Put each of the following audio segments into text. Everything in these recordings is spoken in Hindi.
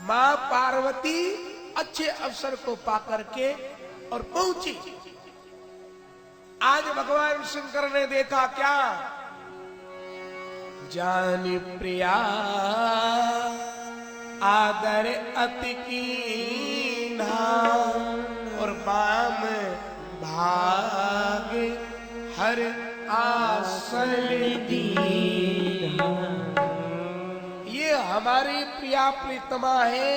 मां पार्वती अच्छे अवसर को पाकर के और पहुंची। आज भगवान शंकर ने देखा क्या, जानी प्रिया आदर अति कीन्हा और बाम भाग हर आसन दीन्हा। ये हमारी प्रिया प्रीतमा है,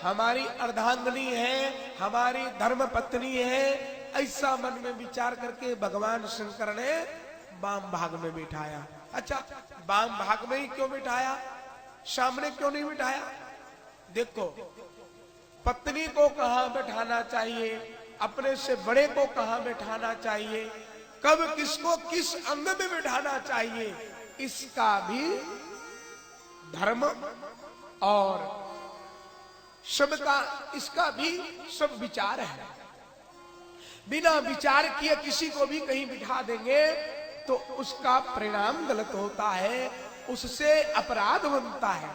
हमारी अर्धांगिनी है, हमारी धर्म पत्नी है। ऐसा मन में विचार करके भगवान शंकर ने वाम भाग में बिठाया। अच्छा, वाम भाग में ही क्यों बिठाया, सामने क्यों नहीं बिठाया? देखो, पत्नी को कहां बैठाना चाहिए, अपने से बड़े को कहां बैठाना चाहिए, कब किसको किस अंग में बैठाना चाहिए, इसका भी धर्म और सबका इसका भी सब विचार है। बिना विचार किए किसी को भी कहीं बिठा देंगे तो उसका परिणाम गलत होता है, उससे अपराध बनता है।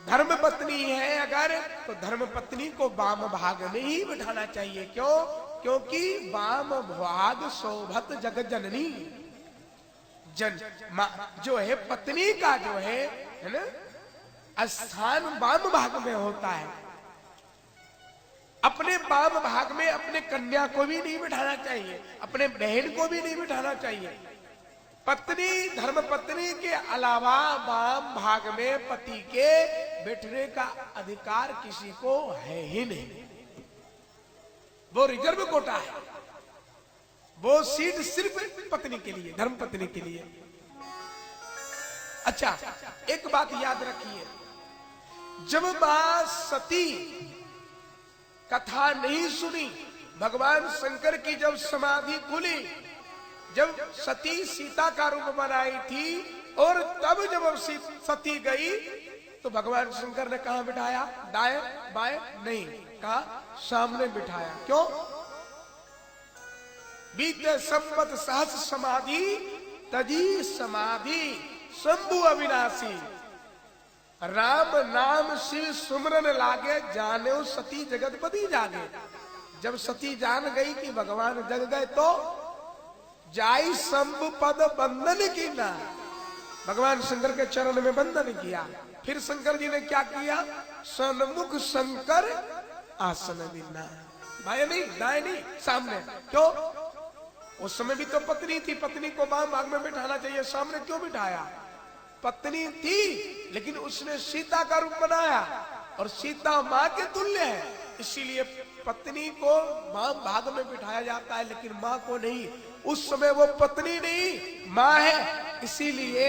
धर्म पत्नी है अगर, तो धर्म पत्नी को वाम भाग में ही बिठाना चाहिए। क्यों? क्योंकि वाम भाग शोभत जग जननी। जो है पत्नी का जो है ना, स्थान वाम भाग में होता है। अपने वाम भाग में अपने कन्या को भी नहीं बिठाना चाहिए, अपने बहन को भी नहीं बिठाना चाहिए। पत्नी, धर्म पत्नी के अलावा वाम भाग में पति के बैठने का अधिकार किसी को है ही नहीं। वो रिजर्व कोटा है, वो सीट सिर्फ पत्नी के लिए, धर्म पत्नी के लिए। अच्छा, एक बात याद रखिए, जब मां सती कथा नहीं सुनी, भगवान शंकर की जब समाधि खुली, जब सती सीता का रूप बनाई थी, और तब जब सती गई तो भगवान शंकर ने कहां बिठाया? दाएं बाएं नहीं, कहा सामने बिठाया। क्यों? बीते संवत सहस्र समाधि तजी समाधि शंभु अविनाशी। राम नाम शिव सुमरन लागे, जाने सती जगतपति जागे। जब सती जान गई कि भगवान जग गए तो जाई शंभु पद बंधन की ना, भगवान शंकर के चरण में बंधन किया। फिर शंकर जी ने क्या किया? सन्मुख शंकर आसन बिना, बाएं नहीं दाएं नहीं, सामने। क्यों? उस समय भी तो पत्नी थी, पत्नी को वाम भाग में बिठाना चाहिए, सामने क्यों बिठाया? पत्नी थी लेकिन उसने सीता का रूप बनाया, और सीता मां के तुल्य है, इसीलिए पत्नी को वाम भाग में बिठाया जाता है, लेकिन मां को नहीं। उस समय वो पत्नी नहीं, मां है, इसीलिए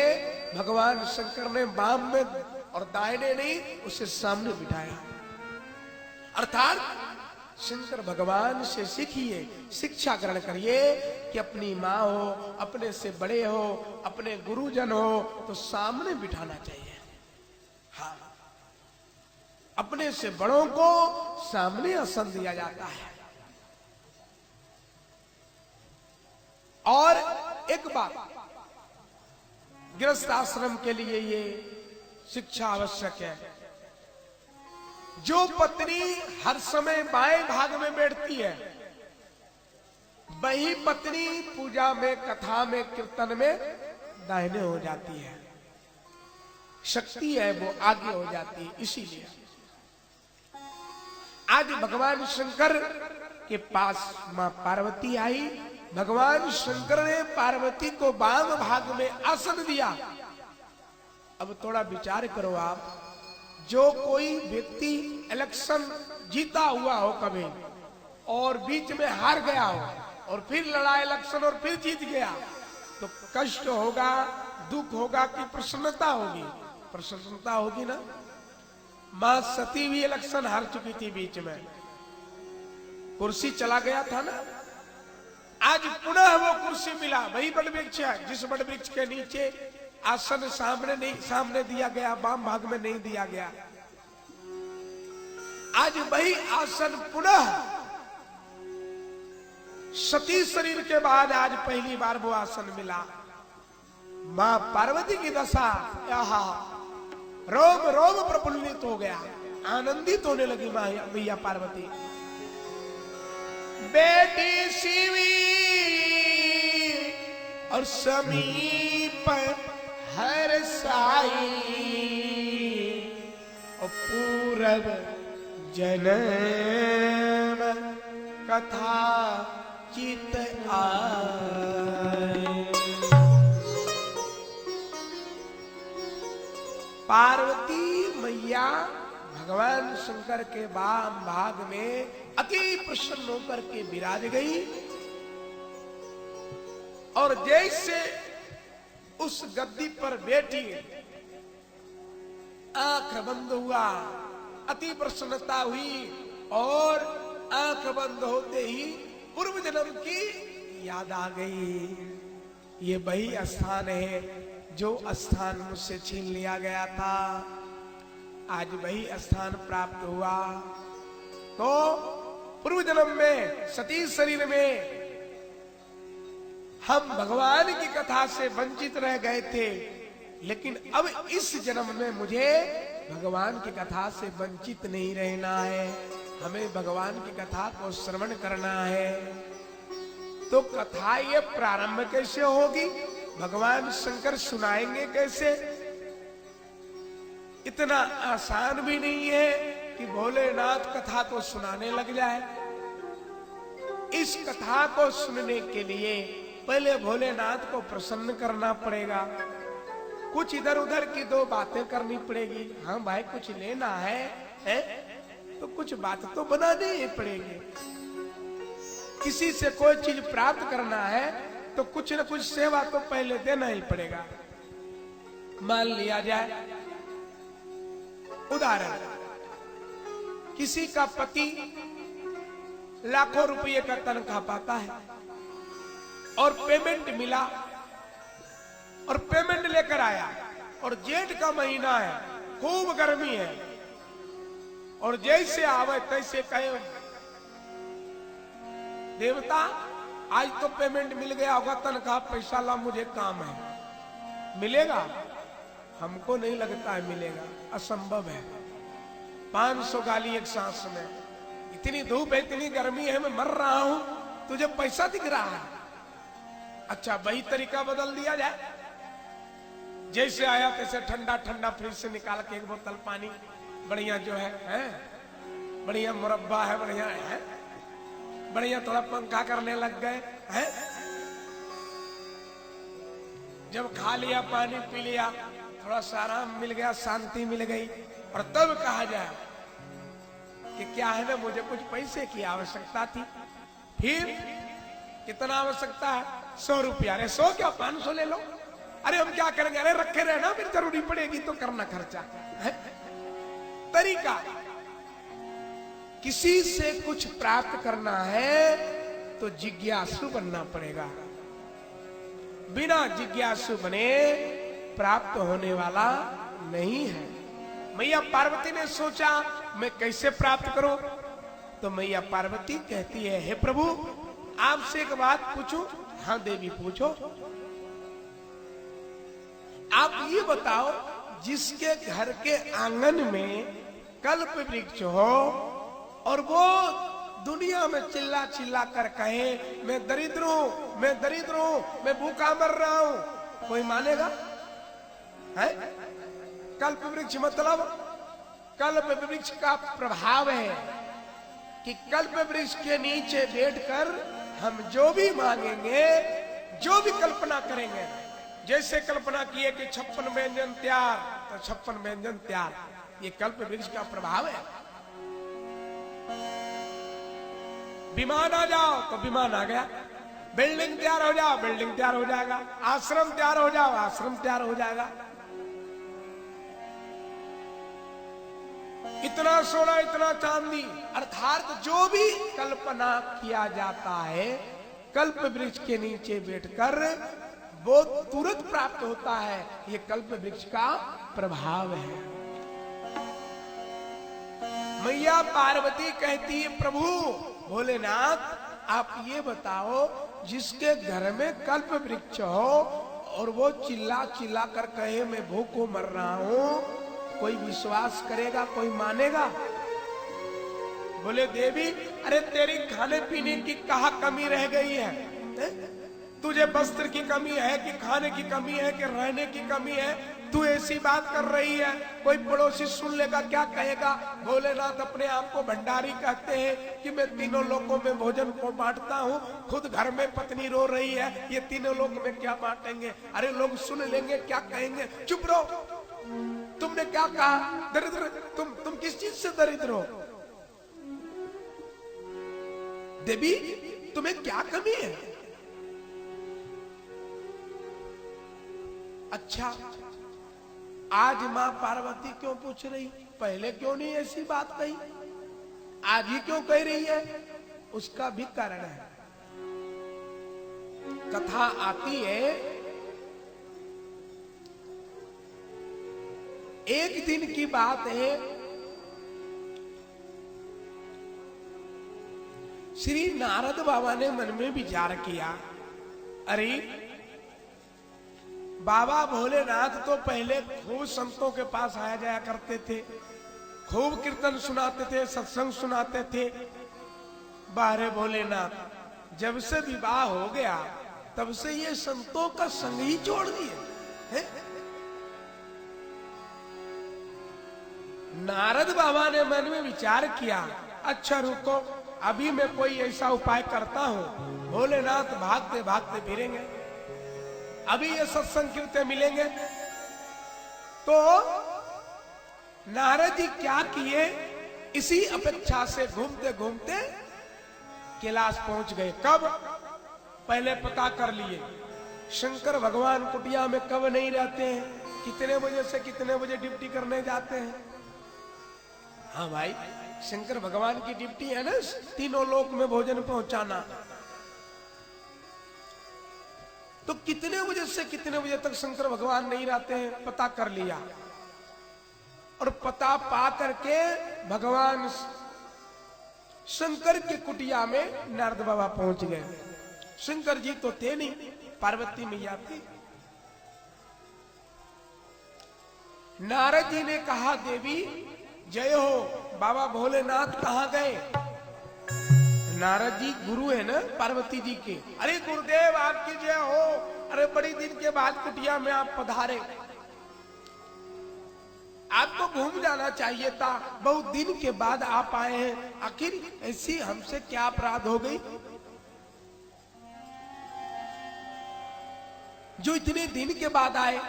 भगवान शंकर ने वाम में और दाहिने नहीं, उसे सामने बिठाया। अर्थात शंकर भगवान से सीखिए, शिक्षा ग्रहण करिए कि अपनी माँ हो, अपने से बड़े हो, अपने गुरुजन हो तो सामने बिठाना चाहिए। हाँ, अपने से बड़ों को सामने आसन दिया जाता है। और एक बात, गृहस्थ आश्रम के लिए ये शिक्षा आवश्यक है। जो पत्नी हर समय बाएं भाग में बैठती है, वही पत्नी पूजा में, कथा में, कीर्तन में दाहिने हो जाती है। शक्ति है वो आगे हो जाती है। इसीलिए आज भगवान शंकर के पास मां पार्वती आई, भगवान शंकर ने पार्वती को वाम भाग में आसन दिया। अब थोड़ा विचार करो आप, जो कोई व्यक्ति इलेक्शन जीता हुआ हो कभी और बीच में हार गया हो और फिर लड़ा इलेक्शन और फिर जीत गया, तो कष्ट होगा, दुख होगा कि प्रसन्नता होगी? प्रसन्नता होगी ना। मां सती भी इलेक्शन हार चुकी थी, बीच में कुर्सी चला गया था ना। आज पुनः वो कुर्सी मिला, वही बड़ वृक्ष है जिस बड़ वृक्ष के नीचे आसन सामने दिया गया, वाम भाग में नहीं दिया गया। आज वही आसन पुनः सती शरीर के बाद आज पहली बार वो आसन मिला। मां पार्वती की दशा, रोम रोम प्रफुल्लित हो गया, आनंदित होने लगी मैया पार्वती। बेटी शिवी और समीप हर साई, और पूरब जन्म कथा चित आए। पार्वती मैया भगवान शंकर के वाम भाग में अति प्रसन्न होकर के विराज गई, और जैसे उस गद्दी पर बैठी आंख बंद हुआ, अति प्रसन्नता हुई, और आंख बंद होते ही पूर्व जन्म की याद आ गई। ये वही स्थान है जो स्थान मुझसे छीन लिया गया था, आज वही स्थान प्राप्त हुआ। तो पूर्व जन्म में सती शरीर में हम भगवान की कथा से वंचित रह गए थे, लेकिन अब इस जन्म में मुझे भगवान की कथा से वंचित नहीं रहना है, हमें भगवान की कथा को श्रवण करना है। तो कथा ये प्रारंभ कैसे होगी, भगवान शंकर सुनाएंगे कैसे? इतना आसान भी नहीं है कि भोलेनाथ कथा को सुनाने लग जाए। इस कथा को सुनने के लिए पहले भोलेनाथ को प्रसन्न करना पड़ेगा, कुछ इधर उधर की दो बातें करनी पड़ेगी। हाँ भाई कुछ लेना है? तो कुछ बात तो बनानी ही पड़ेगी। किसी से कोई चीज प्राप्त करना है तो कुछ न कुछ सेवा तो पहले देना ही पड़ेगा। मान लिया जाए उदाहरण, किसी का पति लाखों रुपये का तनख्वाह पाता है और पेमेंट मिला, और पेमेंट लेकर आया, और जेठ का महीना है, खूब गर्मी है, और जैसे आवे तैसे कहे देवता आज तो पेमेंट मिल गया होगा, तनख्वाह पैसा ला, मुझे काम है। मिलेगा? हमको नहीं लगता है मिलेगा, असंभव है। 500 गाली एक सांस में, इतनी धूप है, इतनी गर्मी है, मैं मर रहा हूं, तुझे पैसा दिख रहा है? अच्छा वही तरीका बदल दिया जाए, जैसे आया तैसे ठंडा ठंडा फ्रिज से निकाल के एक बोतल पानी, बढ़िया जो है बढ़िया मुरब्बा है, बढ़िया है, बढ़िया थोड़ा पंखा करने लग गए हैं। जब खा लिया पानी पी लिया, थोड़ा सा आराम मिल गया, शांति मिल गई, और तब कहा जाए कि क्या है ना, मुझे कुछ पैसे की आवश्यकता थी। फिर कितना आवश्यकता है? 100 रुपया। अरे 100 क्या, 500 ले लो। अरे हम क्या करेंगे? अरे रखे रहना, फिर जरूरी पड़ेगी तो करना खर्चा है। तरीका, किसी से कुछ प्राप्त करना है तो जिज्ञासु बनना पड़ेगा, बिना जिज्ञासु बने प्राप्त होने वाला नहीं है। मैया पार्वती ने सोचा मैं कैसे प्राप्त करूं, तो मैया पार्वती कहती है, हे प्रभु आपसे एक बात पूछूं? हाँ देवी पूछो। आप ये बताओ, जिसके घर के आंगन में कल्प वृक्ष हो और वो दुनिया में चिल्ला चिल्ला कर कहे मैं दरिद्र हूं, मैं दरिद्र हूं, मैं भूखा मर रहा हूं, कोई मानेगा? है? कल्प वृक्ष मतलब, कल्प वृक्ष का प्रभाव है कि कल्प वृक्ष के नीचे बैठकर हम जो भी मांगेंगे, जो भी कल्पना करेंगे, जैसे कल्पना किए कि 56 व्यंजन तैयार, तो 56 व्यंजन तैयार, ये कल्प वृक्ष का प्रभाव है। विमान आ जाओ तो विमान आ गया, बिल्डिंग तैयार हो जाओ बिल्डिंग तैयार हो जाएगा, आश्रम तैयार हो जाओ आश्रम तैयार हो जाएगा। इतना सोना इतना चांदी, अर्थात जो भी कल्पना किया जाता है कल्प वृक्ष के नीचे बैठकर वो तुरंत प्राप्त होता है। ये कल्प वृक्ष का प्रभाव है। मैया पार्वती कहती है, प्रभु भोलेनाथ आप ये बताओ, जिसके घर में कल्प वृक्ष हो और वो चिल्ला चिल्ला कर कहे मैं भूखों मर रहा हूं, कोई विश्वास करेगा, कोई मानेगा? बोले देवी, अरे तेरी खाने पीने की कहाँ कमी रह गई है? तुझे वस्त्र की कमी है कि खाने की कमी है कि रहने की कमी है? तू ऐसी बात कर रही है, कोई पड़ोसी सुन लेगा क्या कहेगा? भोलेनाथ अपने आप को भंडारी कहते हैं कि मैं तीनों लोकों में भोजन को बांटता हूँ, खुद घर में पत्नी रो रही है, ये तीनों लोक में क्या बांटेंगे? अरे लोग सुन लेंगे, क्या कहेंगे? चुप रहो, तुमने क्या कहा? दरिद्र, तुम किस चीज से दरिद्र हो? देवी, तुम्हें क्या कमी है? अच्छा, आज मां पार्वती क्यों पूछ रही? पहले क्यों नहीं ऐसी बात कही? आज ही क्यों कह रही है? उसका भी कारण है। कथा आती है, एक दिन की बात है, श्री नारद बाबा ने मन में विचार किया, अरे बाबा भोलेनाथ तो पहले खूब संतों के पास आया जाया करते थे, खूब कीर्तन सुनाते थे, सत्संग सुनाते थे। बारे भोलेनाथ, जब से विवाह हो गया तब से ये संतों का संग ही छोड़ दिए। नारद बाबा ने मन में विचार किया, अच्छा रुको, अभी मैं कोई ऐसा उपाय करता हूं, भोलेनाथ भागते भागते फिरेंगे, अभी ये सत्संग कीर्तन मिलेंगे। तो नारद जी क्या किए, इसी अपेक्षा से घूमते घूमते कैलाश पहुंच गए। कब? पहले पता कर लिए शंकर भगवान कुटिया में कब नहीं रहते हैं, कितने बजे से कितने बजे ड्यूटी करने जाते हैं। हाँ भाई, शंकर भगवान की ड्यूटी है ना तीनों लोक में भोजन पहुंचाना। तो कितने बजे से कितने बजे तक शंकर भगवान नहीं रहते हैं पता कर लिया, और पता पा करके भगवान शंकर के कुटिया में नारद बाबा पहुंच गए। शंकर जी तो थे नहीं, पार्वती मैया थी। नारद जी ने कहा, देवी जय हो, बाबा भोलेनाथ कहाँ गए? नारद जी गुरु है ना पार्वती जी के। अरे गुरुदेव आपकी जय हो, अरे बड़ी दिन के बाद कुटिया में आप पधारे, आपको घूम जाना चाहिए था, बहुत दिन के बाद आप आए हैं, आखिर ऐसी हमसे क्या अपराध हो गई जो इतने दिन के बाद आए?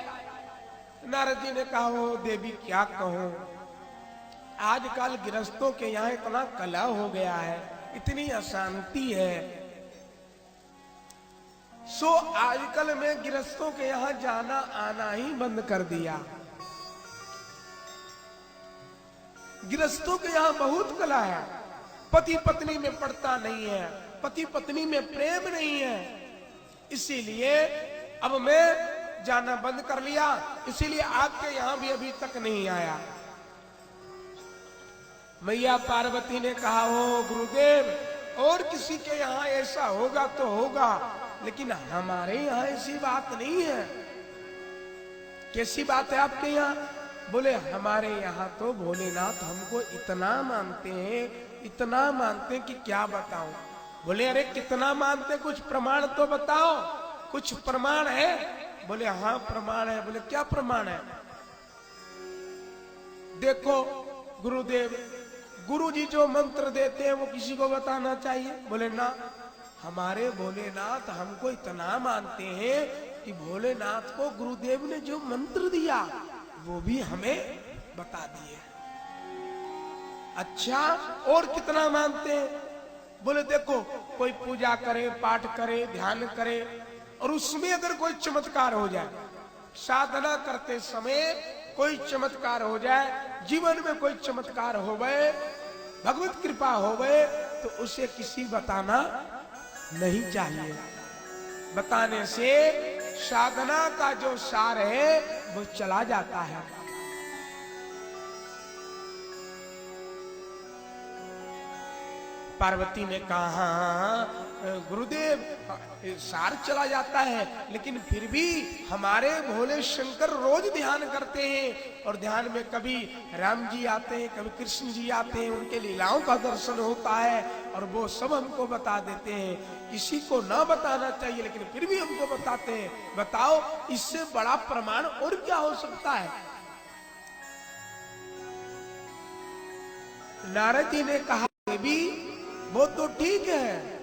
नारद जी ने कहा, हो देवी क्या कहूं, आजकल गृहस्थों के यहाँ इतना कलह हो गया है, इतनी अशांति है, सो आजकल मैं गृहस्थों के यहाँ जाना आना ही बंद कर दिया। गृहस्थों के यहाँ बहुत कलह है, पति पत्नी में पड़ता नहीं है, पति पत्नी में प्रेम नहीं है, इसीलिए अब मैं जाना बंद कर लिया, इसीलिए आपके यहाँ भी अभी तक नहीं आया। मैया पार्वती ने कहा, ओ गुरुदेव, और किसी के यहाँ ऐसा होगा तो होगा, लेकिन हमारे यहाँ ऐसी बात नहीं है। कैसी बात है आपके यहाँ? बोले हमारे यहाँ तो भोलेनाथ हमको इतना मानते हैं, इतना मानते हैं कि क्या बताऊं। बोले अरे कितना मानते, कुछ प्रमाण तो बताओ, कुछ प्रमाण है? बोले हाँ प्रमाण है। बोले क्या प्रमाण है? देखो गुरुदेव, गुरु जी जो मंत्र देते हैं वो किसी को बताना चाहिए? बोले ना, हमारे भोलेनाथ हमको इतना मानते हैं कि भोलेनाथ को गुरुदेव ने जो मंत्र दिया वो भी हमें बता दिए। अच्छा, और कितना मानते हैं? बोले देखो, कोई पूजा करे, पाठ करे, ध्यान करे, और उसमें अगर कोई चमत्कार हो जाए, साधना करते समय कोई चमत्कार हो जाए, जीवन में कोई चमत्कार हो गए, भगवत कृपा हो गए, तो उसे किसी बताना नहीं चाहिए। बताने से साधना का जो सार है वो चला जाता है। पार्वती ने कहा हाँ गुरुदेव सार चला जाता है, लेकिन फिर भी हमारे भोले शंकर रोज ध्यान करते हैं और ध्यान में कभी राम जी आते हैं, कभी कृष्ण जी आते हैं, उनके लीलाओं का दर्शन होता है और वो सब हमको बता देते हैं। किसी को ना बताना चाहिए लेकिन फिर भी हमको बताते हैं। बताओ इससे बड़ा प्रमाण और क्या हो सकता है। नारद जी ने कहा देवी वो तो ठीक है,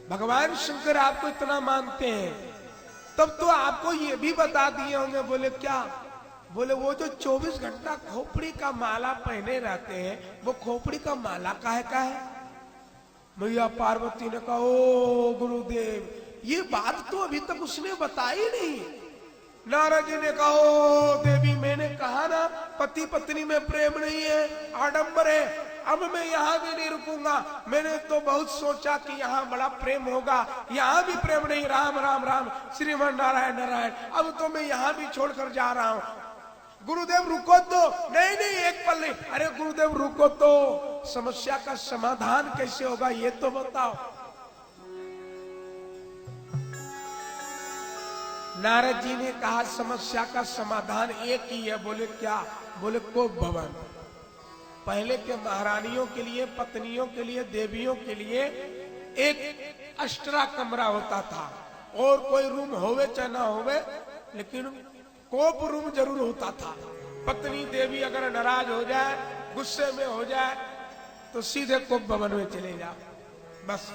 भगवान शंकर आपको इतना मानते हैं, तब तो आपको ये भी बता दिए होंगे। बोले क्या? बोले वो जो 24 घंटा खोपड़ी का माला पहने रहते हैं, वो खोपड़ी का माला काहे का है? मैया पार्वती ने कहा ओ गुरुदेव ये बात तो अभी तक उसने बताई नहीं। नारद जी ने कहा ओ देवी मैंने कहा ना पति पत्नी में प्रेम नहीं है, आडंबर है। अब मैं यहाँ भी नहीं रुकूंगा। मैंने तो बहुत सोचा कि यहाँ बड़ा प्रेम होगा, यहाँ भी प्रेम नहीं। राम राम राम श्रीमान नारायण नारायण। अब तो मैं यहाँ भी छोड़कर जा रहा हूँ। गुरुदेव रुको तो। नहीं नहीं एक पल नहीं। अरे गुरुदेव रुको तो, समस्या का समाधान कैसे होगा ये तो बताओ। नारद जी ने कहा समस्या का समाधान एक ही है। बोले क्या? बोले कोप भवन। पहले के महारानियों के लिए, पत्नियों के लिए, देवियों के लिए एक एक्स्ट्रा कमरा होता था, और कोई रूम होवे चाहे ना होवे, लेकिन कोप रूम जरूर होता था। पत्नी देवी अगर नाराज हो जाए, गुस्से में हो जाए, तो सीधे कोप भवन में चले जाओ। बस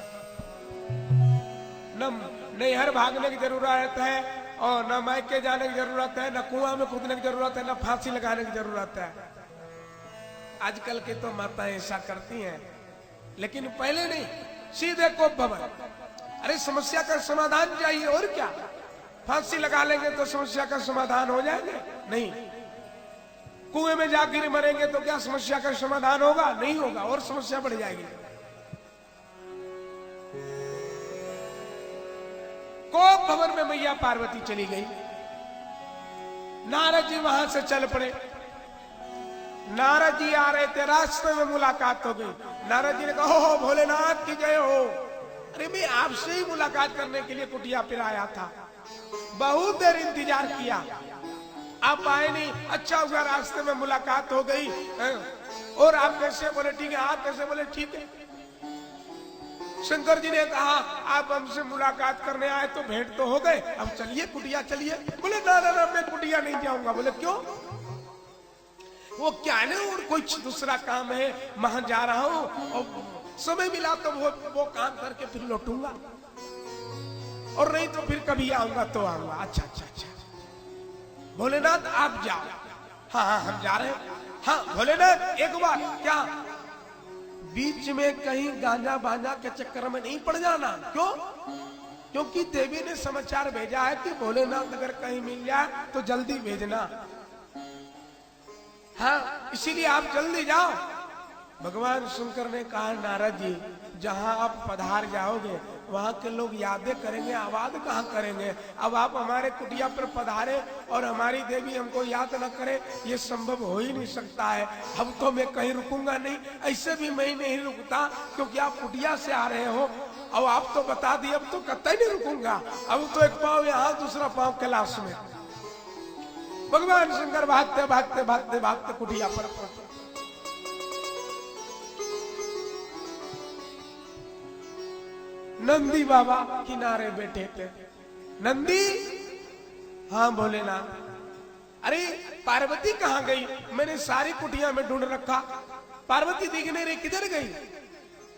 न नैहर भागने की जरूरत है, और न मायके जाने की जरूरत है, न कुआं में कूदने की जरूरत है, न फांसी लगाने की जरूरत है। आजकल के तो माताएं ऐसा करती हैं, लेकिन पहले नहीं, सीधे कोप भवन। अरे समस्या का समाधान चाहिए और क्या? फांसी लगा लेंगे तो समस्या का समाधान हो जाएगा? नहीं। कुएं में जाकर मरेंगे तो क्या समस्या का समाधान होगा? नहीं होगा, और समस्या बढ़ जाएगी। कोप भवन में मैया पार्वती चली गई। नारद जी वहां से चल पड़े। नारद जी आ रहे थे, रास्ते में मुलाकात हो गई। नारद जी ने कहा हो भोलेनाथ की जय हो। अरे मैं आपसे ही मुलाकात करने के लिए कुटिया पर आया था, बहुत देर इंतजार किया, आप आए नहीं। अच्छा हुआ रास्ते में मुलाकात हो गई। और आप कैसे? बोले ठीक है। आप कैसे? बोले ठीक है। शंकर जी ने कहा आप हमसे मुलाकात करने आए तो भेंट तो हो गए, अब चलिए कुटिया चलिए। बोले ना ना ना मैं कुटिया नहीं जाऊंगा। बोले क्यों? वो क्या है ना, और कोई दूसरा काम है, वहां जा रहा हूं, और समय मिला तो वो काम करके फिर लौटूंगा, और नहीं तो फिर कभी आऊंगा तो आऊंगा। अच्छा अच्छा अच्छा। भोलेनाथ आप जाओ। हाँ हाँ हम जा रहे हैं। हाँ भोलेनाथ एक बार क्या, बीच में कहीं गांजा बांजा के चक्कर में नहीं पड़ जाना। क्यों? क्योंकि देवी ने समाचार भेजा है कि भोलेनाथ अगर कहीं मिल जाए तो जल्दी भेजना। हाँ इसीलिए आप जल्दी जाओ। भगवान शंकर ने कहा नारद जी जहां आप पधार जाओगे वहां के लोग यादें करेंगे, आवाज कहाँ करेंगे। अब आप हमारे कुटिया पर पधारे और हमारी देवी हमको याद न करे, ये संभव हो ही नहीं सकता है। अब तो मैं कहीं रुकूंगा नहीं, ऐसे भी मैं नहीं रुकता क्योंकि आप कुटिया से आ रहे हो। अब आप तो बता दिए, अब तो कतई नहीं रुकूंगा। अब तो एक पाँव यहाँ दूसरा पाँव कैलाश में। भगवान शंकर भागते भागते भागते भागते कुटिया पर पहुंचे। नंदी बाबा किनारे बैठे थे। नंदी, हाँ भोलेनाथ। अरे पार्वती कहाँ गई? मैंने सारी कुटिया में ढूंढ रखा, पार्वती दिखने रही, किधर गई?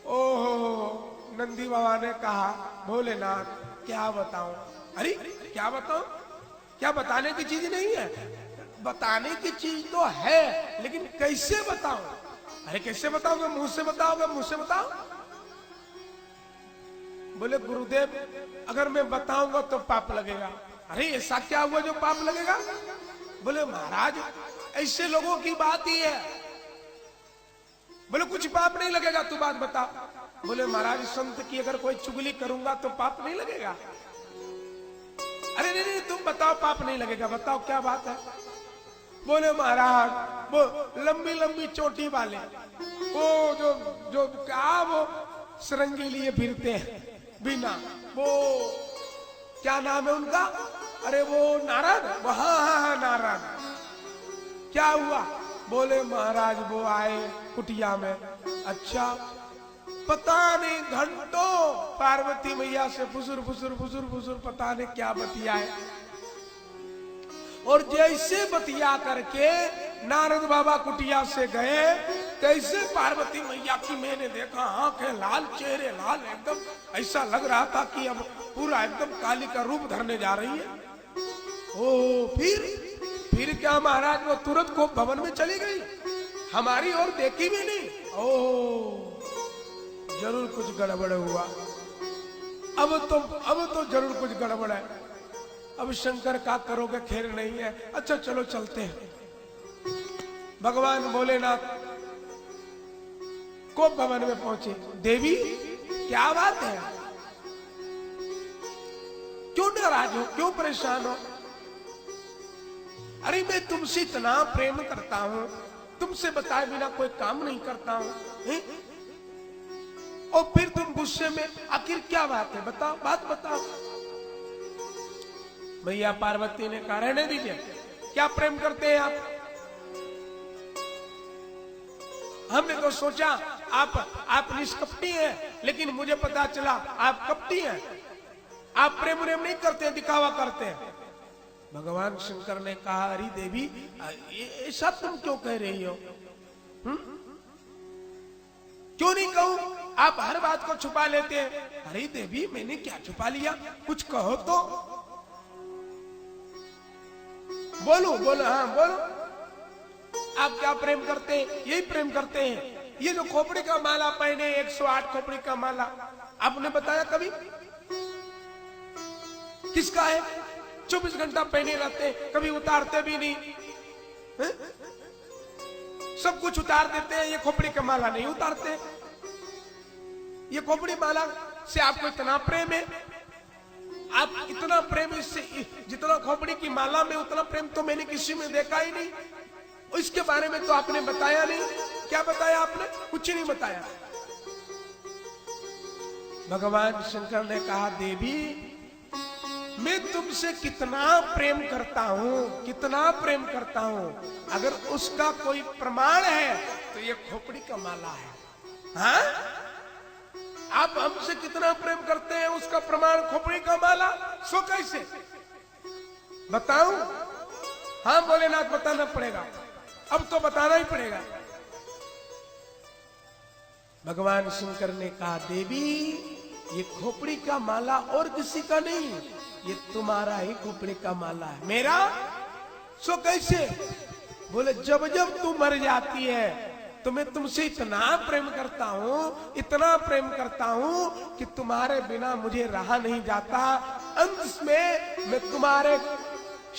ओहो, नंदी बाबा ने कहा भोलेनाथ क्या बताऊं? अरे क्या बताऊं? क्या बताने की चीज नहीं है? बताने की चीज तो है, लेकिन कैसे बताऊं? अरे कैसे बताओगे? मुंह से बताओगे? मुंह से बताओ। बोले गुरुदेव अगर मैं बताऊंगा तो पाप लगेगा। अरे ऐसा क्या हुआ जो पाप लगेगा? बोले महाराज ऐसे लोगों की बात ही है। बोले कुछ पाप नहीं लगेगा, तू बात बता। बोले महाराज संत की अगर कोई चुगली करूंगा तो पाप नहीं लगेगा। अरे नहीं नहीं तुम बताओ, पाप नहीं लगेगा, बताओ क्या बात है। बोले महाराज वो लंबी लंबी चोटी वाले, वो जो जो क्या वो सरंगी लिए फिरते हैं बिना। वो क्या नाम है उनका? अरे वो नारायण, वो हाँ नारायण। क्या हुआ? बोले महाराज वो आए कुटिया में। अच्छा, पता नहीं घंटों पार्वती मैया से फुसुर फुसुर फुसुर फुसुर पता नहीं क्या बतियाए। और जैसे बतिया करके नारद बाबा कुटिया से गए, तैसे पार्वती मैया की मैंने देखा आंखें लाल, चेहरे लाल, एकदम ऐसा लग रहा था कि अब पूरा एकदम काली का रूप धरने जा रही है। ओ फिर क्या महाराज? वो तुरंत को भवन में चली गई, हमारी ओर देखी भी नहीं। ओ जरूर कुछ गड़बड़ हुआ। अब तो जरूर कुछ गड़बड़ है। अब शंकर का करोगे, खैर नहीं है। अच्छा चलो चलते हैं। भगवान भोलेनाथ को भवन में पहुंचे। देवी क्या बात है? क्यों नाराज हो, क्यों परेशान हो? अरे मैं तुमसे इतना प्रेम करता हूं, तुमसे बताए बिना कोई काम नहीं करता हूं, और फिर तुम गुस्से में, आखिर क्या बात है? बताओ, बात बताओ। भैया पार्वती ने कहा रहने दीजिए, क्या प्रेम करते हैं आप? हमने तो सोचा आप निष्कपटी हैं, लेकिन मुझे पता चला आप कपटी हैं। आप प्रेम नहीं करते, दिखावा करते हैं। भगवान शंकर ने कहा, अरे देवी ऐसा तुम क्यों कह रही हो? क्यों नहीं कहूं? आप हर बात को छुपा लेते हैं। अरे देवी मैंने क्या छुपा लिया? कुछ कहो तो। बोलो हाँ बोलो। आप क्या प्रेम करते हैं? यही प्रेम करते हैं। ये जो खोपड़ी का माला पहने, 108 खोपड़ी का माला, आपने बताया कभी किसका है? 24 घंटा पहने रहते, कभी उतारते भी नहीं है? सब कुछ उतार देते हैं, ये खोपड़ी का माला नहीं उतारते। ये खोपड़ी माला से आपको इतना प्रेम है, आप इतना प्रेम इससे, जितना खोपड़ी की माला में उतना प्रेम तो मैंने किसी में देखा ही नहीं। इसके बारे में तो आपने बताया नहीं। क्या बताया आपने? कुछ नहीं बताया। भगवान शंकर ने कहा, देवी मैं तुमसे कितना प्रेम करता हूं, कितना प्रेम करता हूं, अगर उसका कोई प्रमाण है तो ये खोपड़ी का माला है। हाँ? आप हमसे कितना प्रेम करते हैं, उसका प्रमाण खोपड़ी का माला। सो कैसे बताऊं? हाँ भोलेनाथ, बताना पड़ेगा, अब तो बताना ही पड़ेगा। भगवान शंकर ने कहा, देवी ये खोपड़ी का माला और किसी का नहीं, ये तुम्हारा ही खोपड़ी का माला है। मेरा? सो कैसे? बोले जब जब तू मर जाती है तो मैं तुमसे इतना प्रेम करता हूं, इतना प्रेम करता हूं कि तुम्हारे बिना मुझे रहा नहीं जाता। अंत में मैं तुम्हारे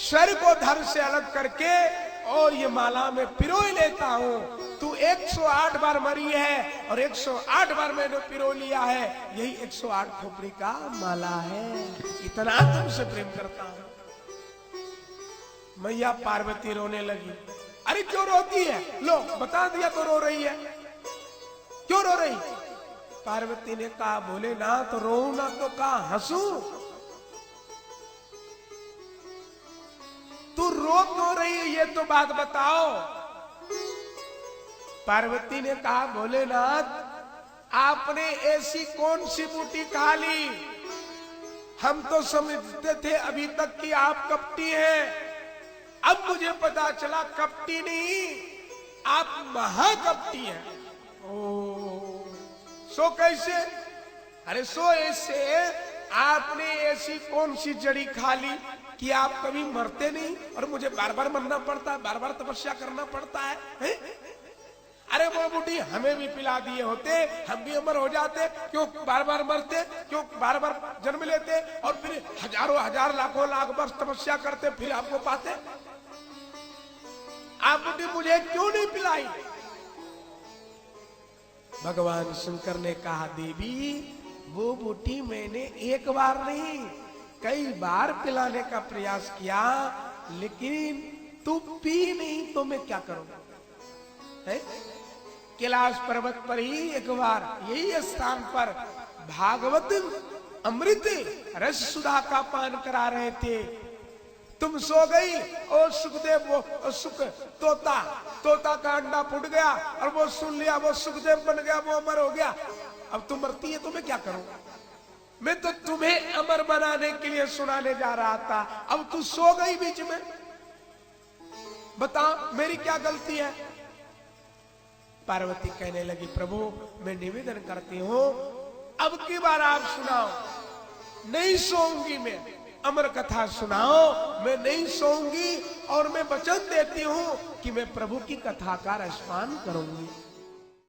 शरीर को धड़ से अलग करके और ये माला में पिरो लेता हूं। तू 108 बार मरी है और 108 बार मैंने पिरो लिया है, यही 108 खोपड़ी का माला है। इतना तुमसे प्रेम करता हूं। मैया पार्वती रोने लगी। अरे क्यों रोती है? लो बता दिया तो रो रही है। क्यों रो रही? पार्वती ने कहा, भोलेनाथ रो ना तो कहा हंसू? तू रो क्यों रही है, ये तो बात बताओ। पार्वती ने कहा, भोलेनाथ आपने ऐसी कौन सी बूटी खा ली? हम तो समझते थे अभी तक कि आप कपटी हैं, अब मुझे पता चला कपटी नहीं, आप महाकपटी हैं। ओ सो कैसे? अरे सो ऐसे, आपने ऐसी कौन सी जड़ी खा ली कि आप कभी मरते नहीं और मुझे बार बार मरना पड़ता है, बार बार तपस्या करना पड़ता है? अरे वो बूटी हमें भी पिला दिए होते, हम भी अमर हो जाते। क्यों बार बार मरते, क्यों बार बार जन्म लेते और फिर हजारों हजार लाखों लाख वर्ष तपस्या करते, फिर आपको पाते? आप बूटी मुझे क्यों नहीं पिलाई? भगवान शंकर ने कहा, देवी वो बूटी मैंने एक बार नहीं कई बार पिलाने का प्रयास किया, लेकिन तू पी नहीं तो मैं क्या करूंगा? है? कैलाश पर्वत पर ही एक बार यही स्थान पर भागवत अमृत रस सुधा का पान करा रहे थे। तुम सो गई और सुखदेव वो सुख तोता का अंडा फूट गया और वो सुन लिया, वो सुखदेव बन गया, वो अमर हो गया। अब तुम मरती है तो मैं क्या करूं? मैं तो तुम्हें अमर बनाने के लिए सुनाने जा रहा था, अब तू सो गई बीच में। बता मेरी क्या गलती है? पार्वती कहने लगी, प्रभु मैं निवेदन करती हूं अब की बार आप सुनाओ, नहीं सोऊंगी मैं, अमर कथा सुनाओ, मैं नहीं सोऊंगी और मैं वचन देती हूं कि मैं प्रभु की कथा का रसपान करूंगी।